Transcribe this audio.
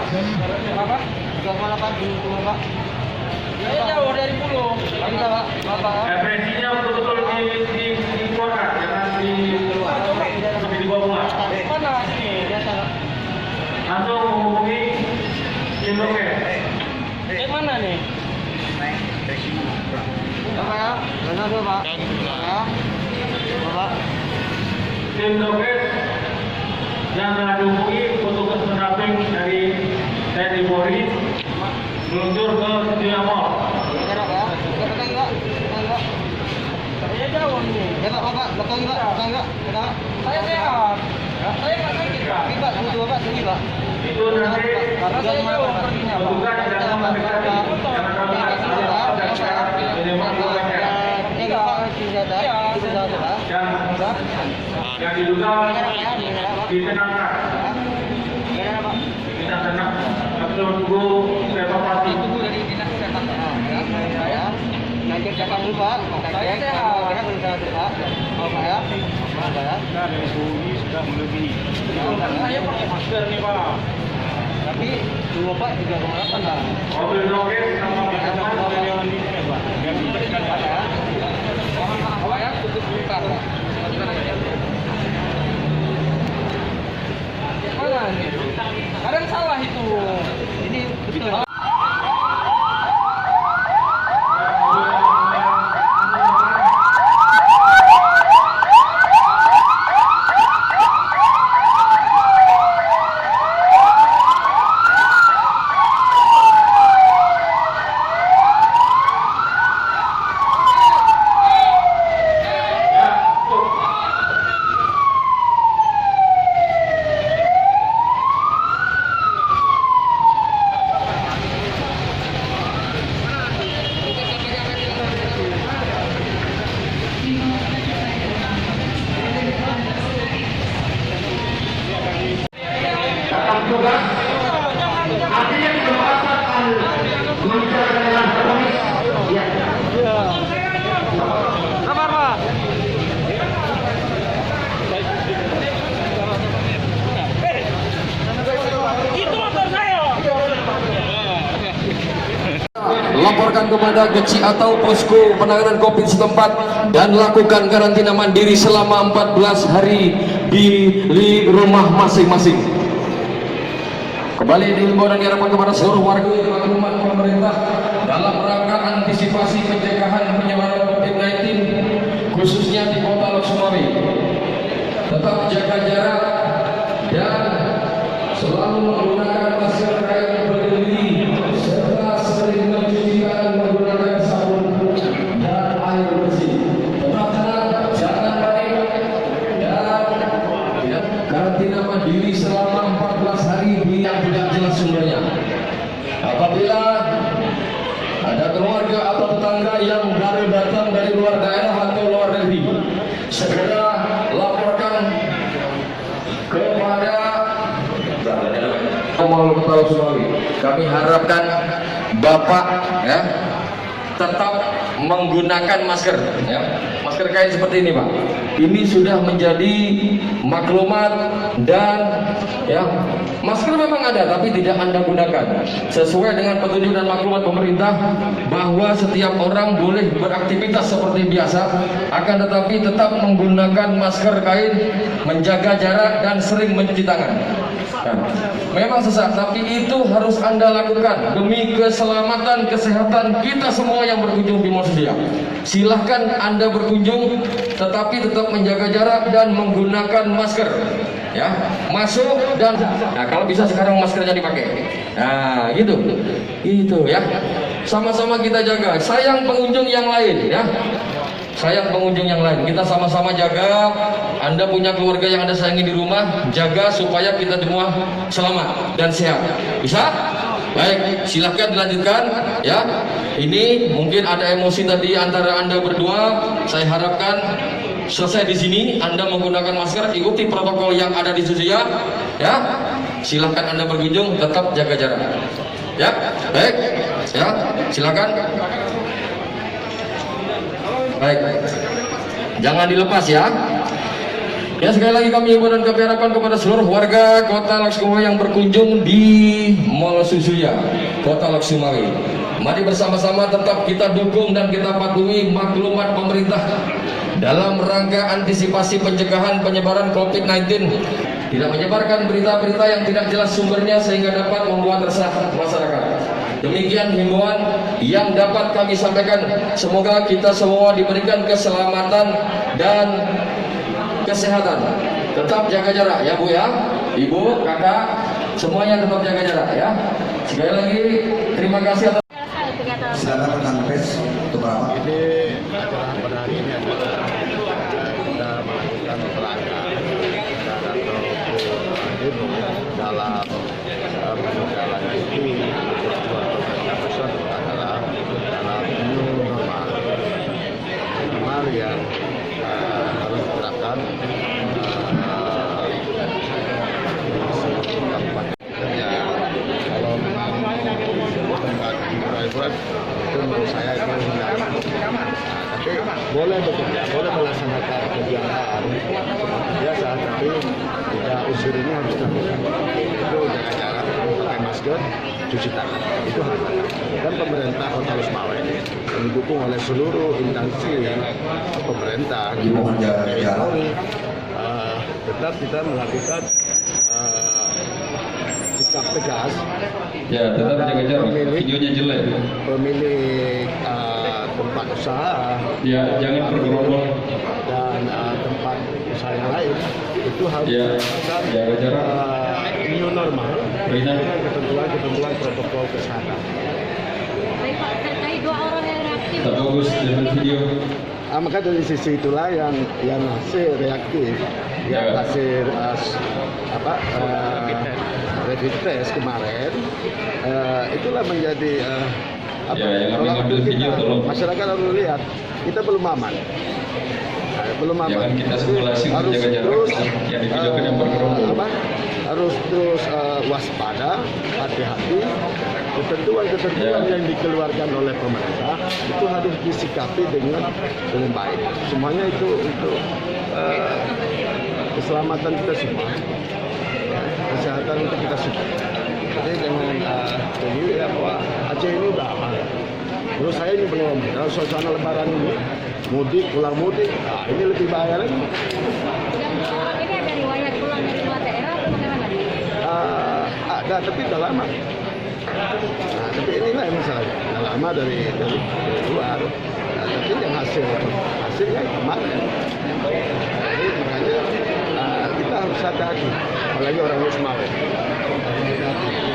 Apa? 3,8 dulu Pak. Ya jauh dari pulau. Bisa Pak. Bapak. Referensinya betul-betul dikeluarkan, jangan di bawah. Mana sini? Biasa Pak. Langsung menghubungi tim loket. Mana nih? Apa ya? Benar tuh Pak. Ya. Bapak. Tim loket yang telah dihubungi petugas pendamping dari TNI Polri meluncur ke Studio Mall. Enak ya? Kita pegang Pak. Pegang Pak. Saya jauh nih. Ya Pak, Bapak. Pegang Pak. Pegang Pak. Pegang. Saya sehat. Saya nggak sakit Pak. Ini Pak, tunggu Bapak. Tunggu Pak. Itu nanti Karena saya jauh perginya Pak. petugas tidak memeriksa yang diduga ditenangkan. Kita tenang, kita tunggu evakuasi. Nanti cakap dulu Pak. Saya sehat. Saya belum sehat Pak. Mau Pak ya? Mau Pak ya? Nah, dari suhu ini sudah melebihi. Saya pakai masker nih Pak. Tapi dua Pak 3,8 Pak. Mobil loket sama Pak ya, tutup sebentar Pak. Mana nih? Kadang salah itu. Ini betul. petugas artinya kesempatan membicarakan dengan polis ya. Sabar Pak. Itu motor saya. Laporkan kepada GECI atau posko penanganan COVID setempat dan lakukan karantina mandiri selama 14 hari di rumah masing-masing. Kembali dihimbau dan diharapkan kepada seluruh warga di maklumat pemerintah dalam rangka antisipasi pencegahan penyebaran COVID-19 khususnya di Kota Lok-Sumawi. Tetap jaga jarak dan selalu menggunakan masker kain berdiri serta sering mencuci tangan menggunakan sabun dan air bersih. Tetap tenang, jangan panik dan karantina mandiri selama 14 hari yang tidak jelas sumbernya. Apabila ada keluarga atau tetangga yang baru datang dari luar daerah atau luar negeri, segera laporkan kepada Kota Lok-Sumawi. Kami harapkan Bapak ya tetap menggunakan masker ya. Masker kain seperti ini Pak. Ini sudah menjadi maklumat dan ya masker memang ada tapi tidak Anda gunakan sesuai dengan petunjuk dan maklumat pemerintah bahwa setiap orang boleh beraktivitas seperti biasa akan tetapi tetap menggunakan masker kain, menjaga jarak dan sering mencuci tangan. Memang sesak, tapi itu harus Anda lakukan demi keselamatan kesehatan kita semua yang berkunjung di Mall Sedia. Silahkan Anda berkunjung, tetapi tetap menjaga jarak dan menggunakan masker. Ya, masuk dan nah kalau bisa sekarang maskernya dipakai. Nah, gitu, itu ya. Sama-sama kita jaga. Sayang pengunjung yang lain, ya. Sayang pengunjung yang lain, kita sama-sama jaga. Anda punya keluarga yang Anda sayangi di rumah, jaga supaya kita semua selamat dan sehat. Bisa? Baik, silahkan dilanjutkan ya. Ini mungkin ada emosi tadi antara Anda berdua. Saya harapkan selesai di sini. Anda menggunakan masker, ikuti protokol yang ada di Susia ya. Silahkan Anda berkunjung, tetap jaga jarak. Ya, baik. Ya, silakan. Baik, jangan dilepas ya. Ya, sekali lagi kami himbau dan kami harapkan kepada seluruh warga Kota Lakskumawi yang berkunjung di Mall Susuya, Kota Lakskumawi. Mari bersama-sama tetap kita dukung dan kita patuhi maklumat pemerintah dalam rangka antisipasi pencegahan penyebaran COVID-19. Tidak menyebarkan berita-berita yang tidak jelas sumbernya sehingga dapat membuat resah masyarakat. Demikian himbauan yang dapat kami sampaikan. Semoga kita semua diberikan keselamatan dan kesehatan. Tetap jaga jarak ya Bu ya, Ibu, Kakak, semuanya tetap jaga jarak ya. Sekali lagi terima kasih atas. Silakan rekan pers untuk merapat. Jadi acara pada hari ini adalah kita melakukan pelaga dan atau demo dalam menindaklanjuti perjuangan pemerintah pusat adalah dalam new normal yang harus diterapkan kalau memang tempat di private itu menurut saya itu tidak. Tapi boleh bekerja, boleh melaksanakan kegiatan seperti biasa, tapi tidak unsur ini harus dilakukan. Itu jaga jarak, pakai masker, cuci tangan, itu harus. Dan pemerintah Kota Lusmawe didukung oleh seluruh instansi pemerintah, Polri, tetap kita melakukan sikap tegas. Ya, tetap jaga jarak. Videonya jelek. Pemilik tempat usaha, Ya, jangan bergerombol. dan tempat usaha yang lain itu harus Ya, melakukan jaga jarak. new normal Rina. dengan ketentuan protokol kesehatan. Terkait 2 orang yang reaktif. Tak bagus dalam video. Maka dari sisi itulah yang hasil reaktif, yang Ya. hasil rapid test kemarin, itulah menjadi Ya, yang kami ngambil video tolong. masyarakat harus lihat kita belum aman. Belum aman. Jangan kita simulasi untuk Harus jaga jarak. terus, Yang divideokan yang bergerombol. harus terus waspada, hati-hati. Ketentuan-ketentuan Ya. yang dikeluarkan oleh pemerintah itu harus disikapi dengan baik. Semuanya itu untuk keselamatan kita semua, kesehatan untuk kita semua. Jadi dengan jadi ya bahwa Aceh ini udah aman. Menurut saya ini belum. Kalau suasana Lebaran ini mudik, pulang mudik, ini lebih bahaya lagi. Yang ini ada riwayat pulang dari luar daerah atau bagaimana? Ada, tapi udah lama. Nah, tapi inilah yang masalahnya. Udah lama dari luar. Nah, tapi yang hasilnya kemarin. Jadi makanya kita harus hati-hati. Apalagi orang Lusmawe. Hati-hati.